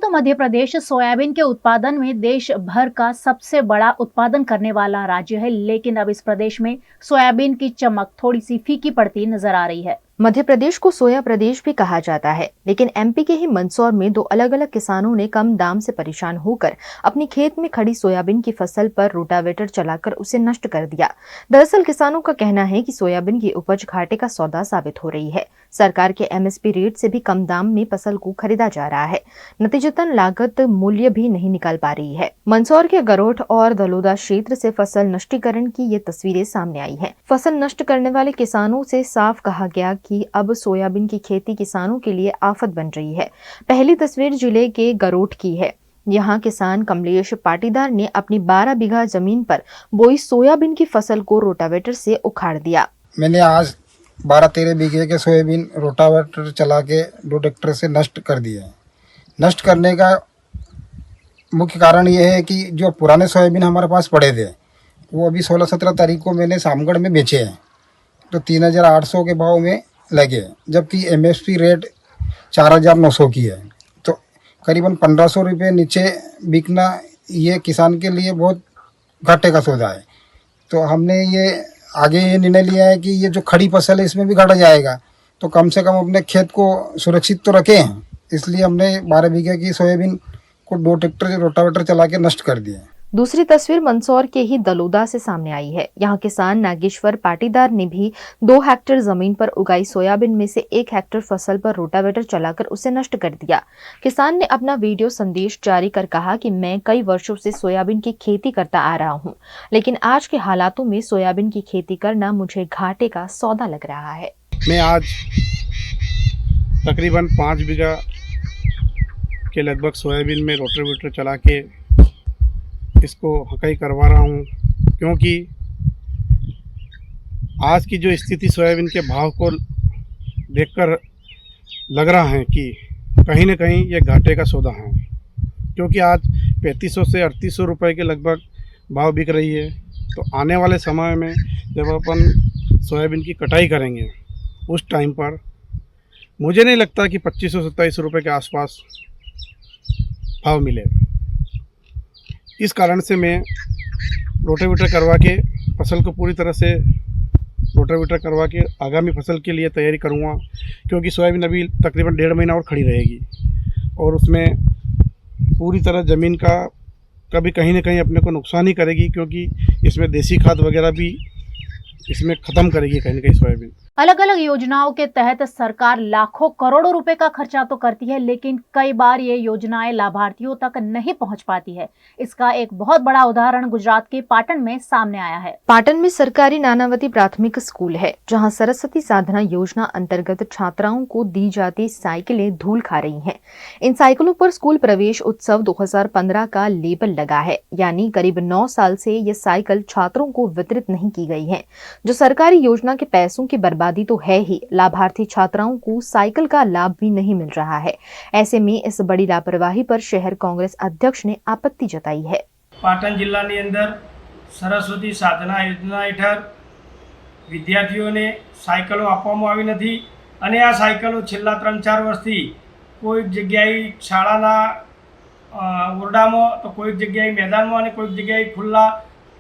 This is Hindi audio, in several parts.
दोस्तों, मध्य प्रदेश सोयाबीन के उत्पादन में देश भर का सबसे बड़ा उत्पादन करने वाला राज्य है, लेकिन अब इस प्रदेश में सोयाबीन की चमक थोड़ी सी फीकी पड़ती नजर आ रही है। मध्य प्रदेश को सोया प्रदेश भी कहा जाता है, लेकिन एमपी के ही मंदसौर में दो अलग अलग किसानों ने कम दाम से परेशान होकर अपनी खेत में खड़ी सोयाबीन की फसल पर रोटावेटर चलाकर उसे नष्ट कर दिया। दरअसल किसानों का कहना है कि सोयाबीन की उपज घाटे का सौदा साबित हो रही है। सरकार के एमएसपी रेट से भी कम दाम में फसल को खरीदा जा रहा है। नतीजतन लागत मूल्य भी नहीं निकाल पा रही है। मंदसौर के गरोठ और दलोदा क्षेत्र से फसल नष्टीकरण की ये तस्वीरें सामने आई है। फसल नष्ट करने वाले किसानों से साफ कहा गया कि अब सोयाबीन की खेती किसानों के लिए आफत बन रही है। पहली तस्वीर जिले के गरोठ की है। यहाँ किसान कमलेश पाटीदार ने अपनी 12 बीघा जमीन पर बोई सोयाबीन की फसल को रोटावेटर से उखाड़ दिया। मैंने आज 12-13 बीघे के सोयाबीन रोटावेटर चला के 2 ट्रैक्टर से नष्ट कर दिए हैं। नष्ट करने का मुख्य कारण ये है कि जो पुराने सोयाबीन हमारे पास पड़े थे वो अभी 16-17 तारीख को मैंने सामगढ़ में बेचे हैं, तो 3,800 के भाव में लगे, जबकि एमएसपी रेट 4,900 की है। तो करीबन 1,500 रुपये नीचे बिकना ये किसान के लिए बहुत घाटे का सौदा है। तो हमने ये आगे ये निर्णय लिया है कि ये जो खड़ी फसल है इसमें भी घाटा जाएगा, तो कम से कम अपने खेत को सुरक्षित तो रखें। इसलिए हमने 12 बीघे की सोयाबीन को 2 ट्रैक्टर रोटावेटर चला के नष्ट कर दिए। दूसरी तस्वीर मंदसौर के ही दलोदा से सामने आई है। यहाँ किसान नागेश्वर पाटीदार ने भी 2 हेक्टेयर जमीन पर उगाई सोयाबीन में से 1 हेक्टेयर फसल पर रोटावेटर चलाकर उसे नष्ट कर दिया। किसान ने अपना वीडियो संदेश जारी कर कहा कि मैं कई वर्षों से सोयाबीन की खेती करता आ रहा हूँ, लेकिन आज के हालातों में सोयाबीन की खेती करना मुझे घाटे का सौदा लग रहा है। मैं आज तकरीबन 5 बीघा के लगभग सोयाबीन में रोटावेटर चला के इसको हकाई करवा रहा हूँ, क्योंकि आज की जो स्थिति सोयाबीन के भाव को देखकर लग रहा है कि कहीं न कहीं ये घाटे का सौदा है, क्योंकि आज 3500 से 3800 रुपये के लगभग भाव बिक रही है। तो आने वाले समय में जब अपन सोयाबीन की कटाई करेंगे उस टाइम पर मुझे नहीं लगता कि 2500-2700 रुपये के आसपास भाव मिले। इस कारण से मैं रोटावेटर करवा के फसल को पूरी तरह से रोटावेटर करवा के आगामी फसल के लिए तैयारी करूँगा, क्योंकि सोयाबीन अभी तकरीबन 1.5 महीना और खड़ी रहेगी और उसमें पूरी तरह ज़मीन का कभी कहीं ना कहीं अपने को नुकसान ही करेगी, क्योंकि इसमें देसी खाद वगैरह भी इसमें ख़त्म करेगी कहीं ना कहीं सोयाबीन। अलग अलग योजनाओं के तहत सरकार लाखों करोड़ों रुपए का खर्चा तो करती है, लेकिन कई बार ये योजनाएं लाभार्थियों तक नहीं पहुंच पाती है। इसका एक बहुत बड़ा उदाहरण गुजरात के पाटन में सामने आया है। पाटन में सरकारी नानावती प्राथमिक स्कूल है, जहां सरस्वती साधना योजना अंतर्गत छात्राओं को दी जाती साइकिलें धूल खा रही हैं। इन साइकिलों पर स्कूल प्रवेश उत्सव 2015 का लेबल लगा है, यानी करीब 9 साल से ये साइकिल छात्रों को वितरित नहीं की गई है। जो सरकारी योजना के पैसों की बर्बादी तो है ही, लाभार्थी छात्राओं को साइकिल का लाभ भी नहीं मिल रहा है। ऐसे में इस बड़ी लापरवाही पर शहर कांग्रेस अध्यक्ष ने आपत्ति जताई है। पाटण जिल्लाની અંદર સરસ્વતી સાધના યોજના હેઠળ વિદ્યાર્થીઓને સાયકલો આપવામાં આવી નથી અને આ સાયકલો છેલ્લા 3-4 વર્ષથી કોઈક જગ્યાએ શાળાના ઓરડામાં તો કોઈક જગ્યાએ મેદાનમાં અને કોઈક જગ્યાએ ખુલ્લા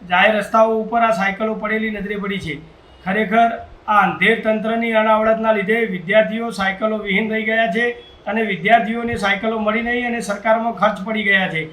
જાહેર રસ્તાઓ ઉપર આ સાયકલો પડેલી નજરે પડી છે। ખરેખર આ અંધેર તંત્રની અનાવડતના લીધે વિદ્યાર્થીઓ સાયકલો વિહીન રહી ગયા છે અને વિદ્યાર્થીઓને સાયકલો મળી નહીં અને સરકારમાં ખર્ચ પડી ગયા છે।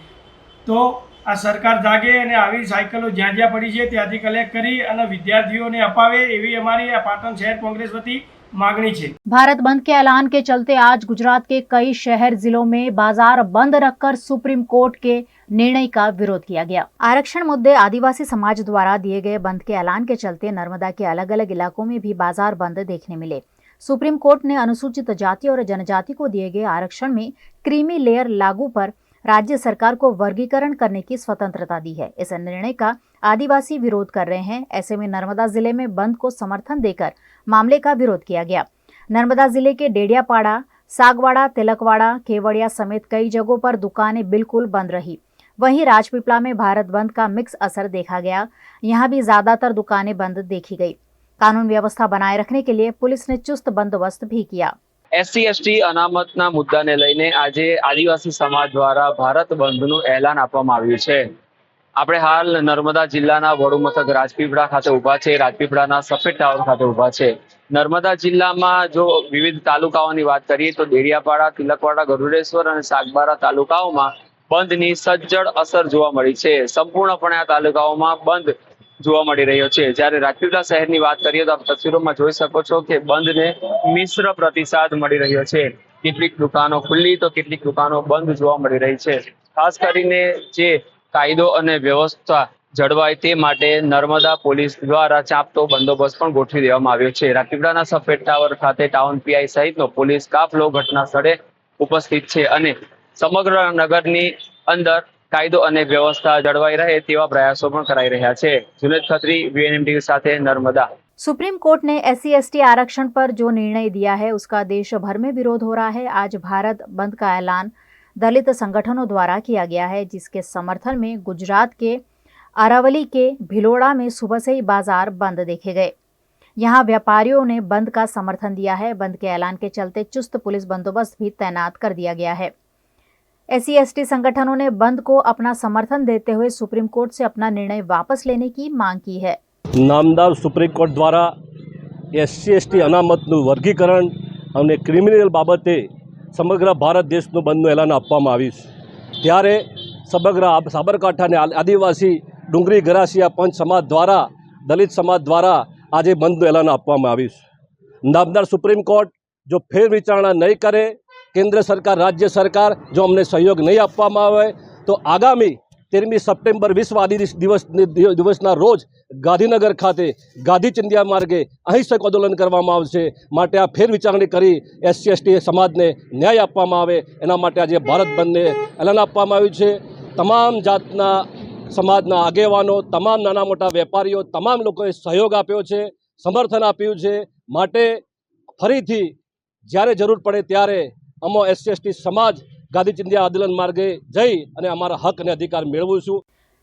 તો આ સરકાર જાગે અને આવી સાયકલો જ્યાં જ્યાં પડી છે ત્યાંથી કલેક્ટ કરી અને વિદ્યાર્થીઓને અપાવે એવી અમારી આ પાટણ શહેર કોંગ્રેસ વતી मांगनी है। भारत बंद के ऐलान के चलते आज गुजरात के कई शहर जिलों में बाजार बंद रखकर सुप्रीम कोर्ट के निर्णय का विरोध किया गया। आरक्षण मुद्दे आदिवासी समाज द्वारा दिए गए बंद के ऐलान के चलते नर्मदा के अलग अलग इलाकों में भी बाजार बंद देखने मिले। सुप्रीम कोर्ट ने अनुसूचित जाति और जनजाति को दिए गए आरक्षण में क्रीमी लेयर लागू पर राज्य सरकार को वर्गीकरण करने की स्वतंत्रता दी है। इस निर्णय का आदिवासी विरोध कर रहे हैं। ऐसे में नर्मदा जिले में बंद को समर्थन देकर मामले का विरोध किया गया। नर्मदा जिले के डेडियापाड़ा, सागवाड़ा, तिलकवाड़ा, केवड़िया समेत कई जगहों पर दुकानें बिल्कुल बंद रही। वहीं राजपीपला में भारत बंद का मिक्स असर देखा गया। यहाँ भी ज्यादातर दुकानें बंद देखी गई। कानून व्यवस्था बनाए रखने के लिए पुलिस ने चुस्त बंदोबस्त भी किया। SC ST અનામતના મુદ્દાને લઈને આજે આદિવાસી સમાજ દ્વારા ભારત બંધનું એલાન આપવામાં આવ્યું છે. આપણે હાલ નર્મદા જિલ્લાના વડુ મથક રાજપીપળા ખાતે ઊભા છે. રાજપીપળાના સફેદ ટાવર ખાતે ઊભા છે. નર્મદા જિલ્લામાં જો વિવિધ તાલુકાઓની વાત કરીએ તો દેડિયાપાડા, તિલકવાડા, ગરુડેશ્વર અને સાગબારા તાલુકાઓમાં બંધની સજ્જડ અસર જોવા મળી છે. સંપૂર્ણપણે આ તાલુકાઓમાં બંધ જોવા મળી રહ્યો છે. જ્યારે રાજપીપળા શહેરની વાત કરીએ તો આપ તસવીરોમાં જોઈ શકો છો કે બંધને મિશ્ર પ્રતિસાદ મળી રહ્યો છે. કેટલીક દુકાનો ખુલ્લી તો કેટલીક દુકાનો બંધ જોવા મળી રહી છે. ખાસ કરીને જે કાયદો અને વ્યવસ્થા જળવાય તે માટે નર્મદા પોલીસ દ્વારા ચાંપતો બંદોબસ્ત પણ ગોઠવી દેવામાં આવ્યો છે. રાજપીપળાના સફેદ ટાવર ખાતે ટાઉન પીઆઈ સહિતનો પોલીસ કાફલો ઘટના સ્થળે ઉપસ્થિત છે અને સમગ્ર નગરની અંદર કાયદો અને વ્યવસ્થા જળવાઈ રહે તેવા પ્રયાસો પણ કરાઈ રહ્યા છે. જુનેદ ખત્રી, VNM TV સાથે नर्मदा। सुप्रीम कोर्ट ने SC/ST आरक्षण पर जो निर्णय दिया है उसका देश भर में विरोध हो रहा है। आज भारत बंद का ऐलान दलित संगठनों द्वारा किया गया है, जिसके समर्थन में गुजरात के अरावली के भिलोड़ा में सुबह से ही बाजार बंद देखे गए। यहां व्यापारियों ने बंद का समर्थन दिया है। बंद के ऐलान के चलते चुस्त पुलिस बंदोबस्त भी तैनात कर दिया गया है। SC/ST संगठनों ने बंद को अपना समर्थन देते हुए सुप्रीम कोर्ट से अपना निर्णय वापस लेने की मांग की है। नामदार सुप्रीम कोर्ट द्वारा SC/ST અનામતનું વર્ગીકરણ અને ક્રિમિનલ બાબતે સમગ્ર ભારત દેશનું બંધનું એલાન આપવામાં આવ્યું છે. ત્યારે સમગ્ર સાબરકાંઠાને આદિવાસી ડુંગરી ગરાસિયા પંચ સમાજ દ્વારા દલિત સમાજ દ્વારા આજે બંધનું એલાન આપવામાં આવ્યું છે. નામદાર સુપ્રીમ કોર્ટ જો ફેર વિચારણા નહીં કરે, કેન્દ્ર સરકાર, રાજ્ય સરકાર જો અમને સહયોગ નહીં આપવામાં આવે તો આગામી 13મી સપ્ટેમ્બર વિશ્વ આદિવાસી દિવસના રોજ ગાંધીનગર ખાતે ગાંધી ચિંધ્યા માર્ગે અહિંસક આંદોલન કરવામાં આવશે. માટે આ ફેર વિચારણી કરી SC/ST સમાજને ન્યાય આપવામાં આવે એના માટે આજે ભારત બંધને એલાન આપવામાં આવ્યું છે. તમામ જાતના સમાજના આગેવાનો, તમામ નાના મોટા વેપારીઓ, તમામ લોકોએ સહયોગ આપ્યો છે, સમર્થન આપ્યું છે. માટે ફરીથી જ્યારે જરૂર પડે ત્યારે અમો SC/ST સમાજ गांधी चिंध्या आंदोलन मार्गे जई અને અમારા હક અને અધિકાર મેળવીશું।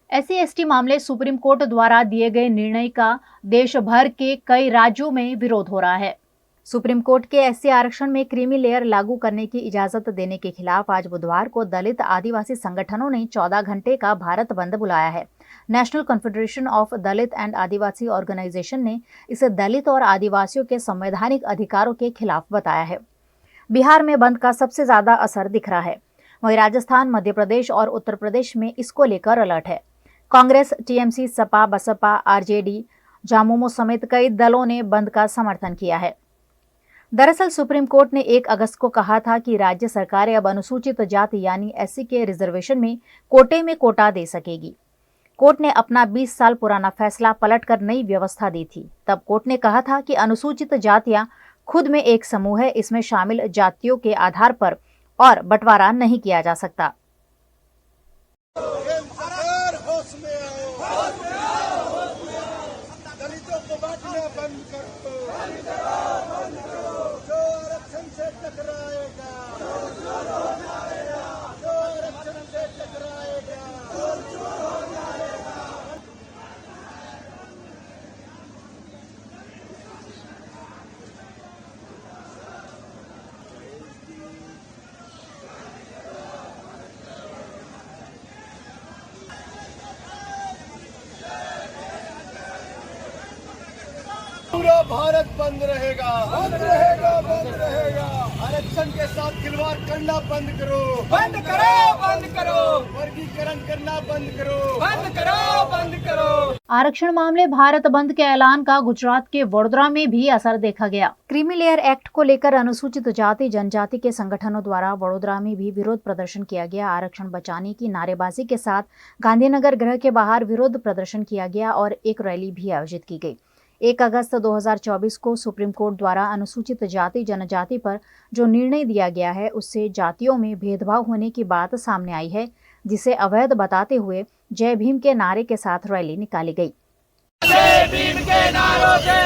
SC/ST मामले सुप्रीम कोर्ट द्वारा दिए गए निर्णय का देश भर के कई राज्यों में विरोध हो रहा है। सुप्रीम कोर्ट के SC आरक्षण में क्रीमी लेयर लागू करने की इजाजत देने के खिलाफ आज बुधवार को दलित आदिवासी संगठनों ने 14 घंटे का भारत बंद बुलाया है। National confederation of Dalit and Adivasi organisation ने इसे दलित और आदिवासियों के संवैधानिक अधिकारों के खिलाफ बताया है। बिहार में बंद का सबसे ज्यादा असर दिख रहा है। वहीं राजस्थान, मध्य प्रदेश और उत्तर प्रदेश में इसको लेकर अलर्ट है। कांग्रेस, TMC, सपा, बसपा, RJD, झामुमो समेत कई दलों ने बंद का समर्थन किया है। दरअसल सुप्रीम कोर्ट ने 1 अगस्त को कहा था कि राज्य सरकारें अब अनुसूचित जाति यानी SC के रिजर्वेशन में कोटे में कोटा दे सकेगी। कोर्ट ने अपना 20 साल पुराना फैसला पलटकर नई व्यवस्था दी थी। तब कोर्ट ने कहा था कि अनुसूचित जातियां खुद में एक समूह है, इसमें शामिल जातियों के आधार पर और बंटवारा नहीं किया जा सकता। दलितों को बांटना बंद कर दो, जो आरक्षण से टकराएगा, जो आरक्षण से टकराएगा, पूरा भारत बंद रहेगा, बंद रहेगा, बंद रहेगा। आरक्षण के साथ खिलवाड़ करना बंद करो, बंद करो, बंद करो। वर्गीकरण करना बंद करो, बंद करो, बंद करो। आरक्षण मामले भारत बंद के ऐलान का गुजरात के वडोदरा में भी असर देखा गया। क्रीमी लेयर एक्ट को लेकर अनुसूचित जाति जनजाति के संगठनों द्वारा वडोदरा में भी विरोध प्रदर्शन किया गया। आरक्षण बचाने की नारेबाजी के साथ गांधीनगर गृह के बाहर विरोध प्रदर्शन किया गया और एक रैली भी आयोजित की गई। 1 अगस्त 2024 को सुप्रीम कोर्ट द्वारा अनुसूचित जाति जनजाति पर जो निर्णय दिया गया है उससे जातियों में भेदभाव होने की बात सामने आई है, जिसे अवैध बताते हुए जय भीम के नारे के साथ रैली निकाली गई। जय भीम के नारों से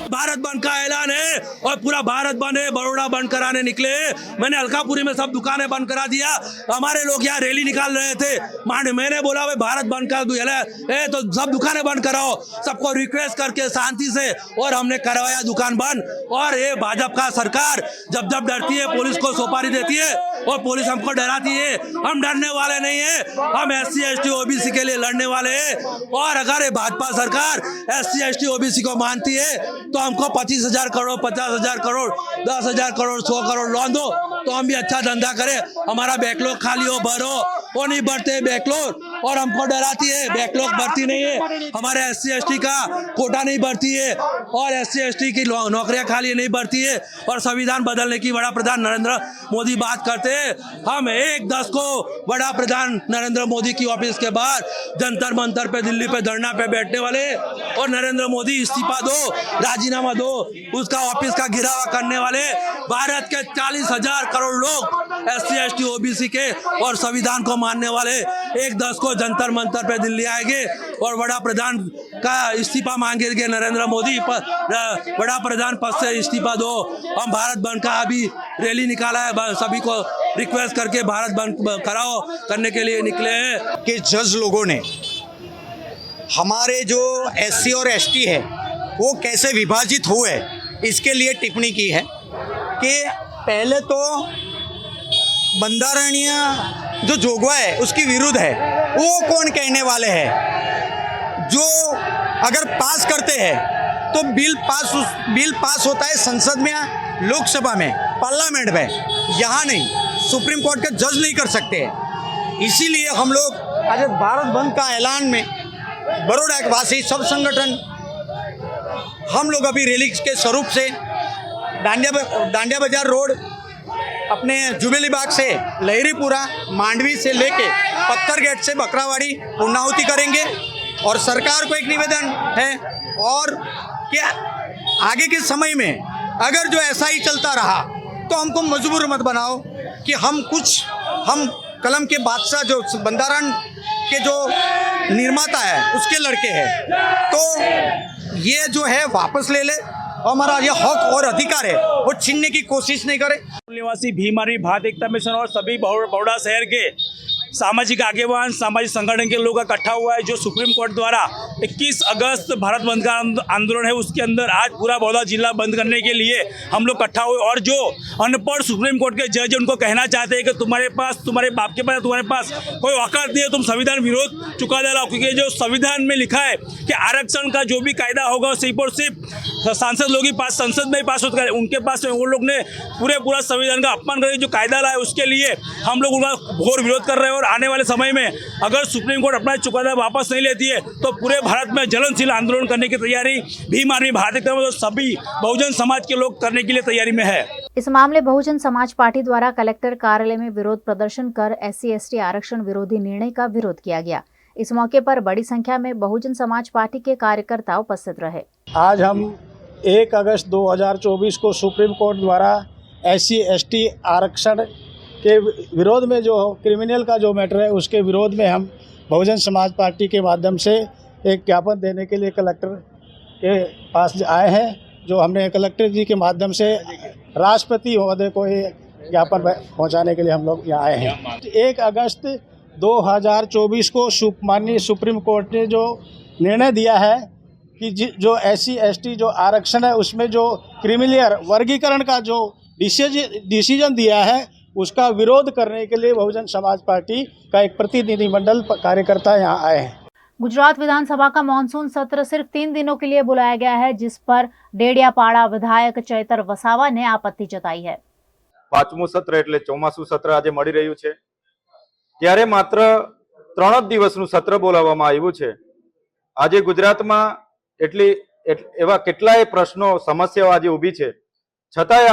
भारत बंद का ऐलान है और पूरा भारत बंद है, बड़ौदा बंद कराने निकले। मैंने अलकापुरी में सब दुकानें बंद करा दिया। हमारे लोग यहाँ रैली निकाल रहे थे, मैंने बोला भाई भारत बंद का तो सब दुकानें बंद कराओ, सबको रिक्वेस्ट करके शांति से, और हमने करवाया दुकान बंद। और ये भाजपा का सरकार जब जब डरती है पुलिस को सुपारी देती है और पुलिस हमको डराती है। हम डरने वाले नहीं है, हम SC ST OBC के लिए लड़ने वाले हैं। और अगर ये भाजपा सरकार SC ST OBC को मानती है तो हमको 25,000 करोड़, 50,000 करोड़, 10,000 करोड़, 100 करोड़ लोन दो, तो हम भी अच्छा धंधा करें। हमारा बैकलॉग खाली हो, भरो, वो नहीं भरते बैकलॉग, और हमको डराती है, बैकलॉग भरती नहीं है। हमारे SC ST का कोटा नहीं भरती है और SC ST की नौकरियां खाली नहीं भरती है। और संविधान बदलने की बड़ा प्रधान नरेंद्र मोदी बात करते हैं। हम 1/10 को बड़ा प्रधान नरेंद्र मोदी की ऑफिस के बाहर जंतर मंतर पे, दिल्ली पे धरना पे बैठने वाले, और नरेंद्र मोदी इस्तीफा दो, राजीनामा दो, उसका ऑफिस का घिरावा करने वाले। भारत के 40,000 करोड़ लोग SC ST OBC के और संविधान को मानने वाले 1/10 को जंतर मंतर पे दिल्ली आएंगे और बड़ा प्रधान का इस्तीफा मांगेंगे नरेंद्र मोदी। बड़ा प्रधान पद से इस्तीफा दो। हम भारत बंद का अभी रैली निकाला है, सभी को रिक्वेस्ट करके भारत बंद कराओ करने के लिए निकले हैं। कि जज लोगों ने हमारे जो SC और ST है वो कैसे विभाजित हुए, इसके लिए टिप्पणी की है कि पहले तो बंधारणीय जो जोगवाई है उसकी विरुद्ध है। वो कौन कहने वाले हैं? जो अगर पास करते हैं तो बिल पास होता है संसद में, लोकसभा में, पार्लियामेंट में, यहाँ नहीं। सुप्रीम कोर्ट के जज नहीं कर सकते हैं। इसीलिए हम लोग आज भारत बंद का ऐलान में बड़ौदा के वासी सब संगठन हम लोग अभी रैली के स्वरूप से डांडिया बाजार रोड, अपने जुबेली बाग से लहरीपुरा, मांडवी से लेके पत्थर गेट से बकरावाड़ी पूर्णाहुति करेंगे। और सरकार को एक निवेदन है और क्या आगे के समय में अगर जो ऐसा ही चलता रहा तो हमको मजबूर मत बनाओ कि हम कलम के बादशाह जो बंधारण के जो निर्माता है उसके लड़के हैं, तो ये जो है वापस ले ले। हमारा ये हक और अधिकार है वो छीनने की कोशिश नहीं करे। निवासी भीम आर्मी भारत एकता मिशन और सभी बड़ौदा शहर के सामाजिक आगेवान, सामाजिक संगठन के लोग इकट्ठा हुआ है। जो सुप्रीम कोर्ट द्वारा 21 अगस्त भारत बंद का आंदोलन है उसके अंदर आज पूरा बड़ौदा जिला बंद करने के लिए हम लोग इकट्ठा हुए। और जो अनपढ़ सुप्रीम कोर्ट के जज उनको कहना चाहते हैं कि तुम्हारे पास, तुम्हारे बाप के पास, तुम्हारे पास कोई औकात नहीं है, तुम संविधान विरोध चुकादा लाओ। क्योंकि जो संविधान में लिखा है कि आरक्षण का जो भी कायदा होगा सिर्फ और सिर्फ सांसद लोग ही पास, संसद में ही पास होता है। उनके पास वो लोग ने पूरा संविधान का अपमान करके जो कायदा लाया उसके लिए हम लोग उनका घोर विरोध कर रहे हैं। और आने वाले समय में अगर सुप्रीम कोर्ट अपना चुकादा वापस नहीं लेती है तो पूरे भारत में ज्वलनशील आंदोलन करने की तैयारी भीम आर्मी भारत तो सभी बहुजन समाज के लोग करने के लिए तैयारी में है। इस मामले बहुजन समाज पार्टी द्वारा कलेक्टर कार्यालय में विरोध प्रदर्शन कर SC ST आरक्षण विरोधी निर्णय का विरोध किया गया। इस मौके पर बड़ी संख्या में बहुजन समाज पार्टी के कार्यकर्ता उपस्थित रहे। आज हम 1 अगस्त 2024 को सुप्रीम कोर्ट द्वारा SC ST आरक्षण के विरोध में जो क्रिमिनल का जो मैटर है उसके विरोध में हम बहुजन समाज पार्टी के माध्यम से एक ज्ञापन देने के लिए कलेक्टर के पास आए हैं। जो हमने कलेक्टर जी के माध्यम से राष्ट्रपति महोदय को ये ज्ञापन पहुंचाने के लिए हम लोग यहाँ आए हैं। 1 अगस्त 2024 को माननीय सुप्रीम कोर्ट ने जो निर्णय दिया है कि जो SC ST जो आरक्षण है उसमें जो क्रिमिनल वर्गीकरण का जो डिसीजन दिया है उसका विरोध करने के लिए बहुजन समाज पार्टी का एक प्रतिनिधिमंडल कार्यकर्ता यहाँ आए हैं। गुजरात विधानसभा का मानसून सत्र सिर्फ 3 दिनों के लिए बुलाया गया है, जिस पर डेडियापाड़ा विधायक चैतर वसावा ने आपत्ति जताई है। 5मुं सत्र એટલે ચોમાસું સત્ર આજે મળી રહ્યું છે ત્યારે માત્ર 3 જ દિવસનું સત્ર બોલાવવામાં આવ્યું છે। આજે ગુજરાતમાં એવા કેટલાય પ્રશ્નો સમસ્યાઓ આજે ઊભી છે, છતાંય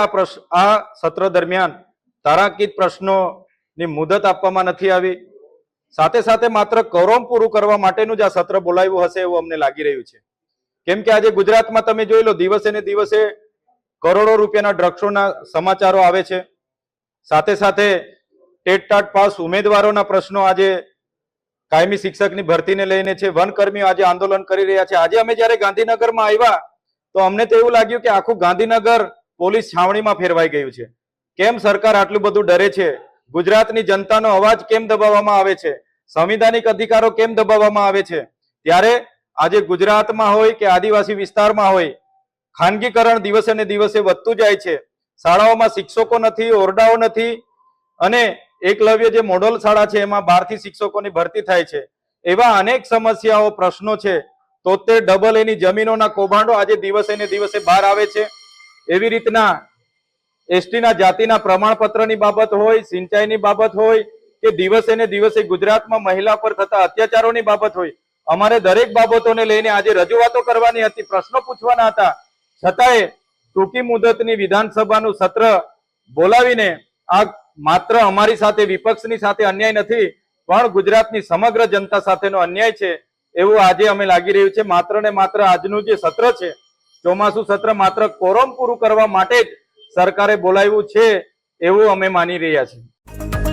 આ સત્ર દરમિયાન તારાંકિત પ્રશ્નોની મુદત આપવામાં નથી આવી। સાથે સાથે માત્ર કોરમ પૂરું કરવા માટેનું જ આ સત્ર બોલાવ્યું હશે એવું અમને લાગી રહ્યું છે। કેમ કે આજે ગુજરાતમાં તમે જોઈ લો દિવસે ને દિવસે કરોડો રૂપિયાના ડ્રગ્સોના સમાચારો આવે છે। સાથે સાથે ટેટ ટાટ પાસ ઉમેદવારોના પ્રશ્નો આજે કાયમી શિક્ષકની ભરતીને લઈને છે। વનકર્મીઓ આજે આંદોલન કરી રહ્યા છે। આજે અમે જ્યારે ગાંધીનગરમાં આવ્યા તો અમને તો એવું લાગ્યું કે આખું ગાંધીનગર પોલીસ છાવણીમાં ફેરવાઈ ગયું છે. કેમ સરકાર આટલું બધું ડરે છે? ગુજરાતની જનતાનો અવાજ કેમ દબાવવામાં આવે છે? સંવિધાનિક અધિકારો કેમ દબાવવામાં આવે છે? ત્યારે આજે ગુજરાતમાં હોય કે આદિવાસી વિસ્તારમાં હોય, ખાનગીકરણ દિવસે ને દિવસે વધતું જાય છે. શાળાઓમાં શિક્ષકો નથી, ઓરડાઓ નથી, અને એકલવ્ય જે મોડલ શાળા છે એમાં 12 થી શિક્ષકોની ભરતી થાય છે. એવા અનેક સમસ્યાઓ, પ્રશ્નો છે. 73 એની જમીનોના કૌભાંડો આજે દિવસે ને દિવસે બહાર આવે છે. એવી રીતના એસટીના જાતિના પ્રમાણપત્રની બાબત હોય, સિંચાઈની બાબત હોય, કે દિવસે ને દિવસે ગુજરાતમાં મહિલા પર થતા અત્યાચારોની બાબત હોય, અમારે દરેક બાબતોને લઈને આજે રજૂઆતો કરવાની હતી, પ્રશ્નો પૂછવાના હતા. છતાંય ટૂંકી મુદતની વિધાનસભાનું સત્ર બોલાવીને આ માત્ર અમારી સાથે, વિપક્ષની સાથે અન્યાય નથી, પણ ગુજરાતની સમગ્ર જનતા સાથેનો અન્યાય છે એવું આજે અમે લાગી રહ્યું છે. માત્ર ને માત્ર આજનું જે સત્ર છે, ચોમાસુ સત્ર, માત્ર કોરમ પૂરું કરવા માટે જ સરકારે બોલાવ્યું છે એવું અમે માની રહ્યા છીએ.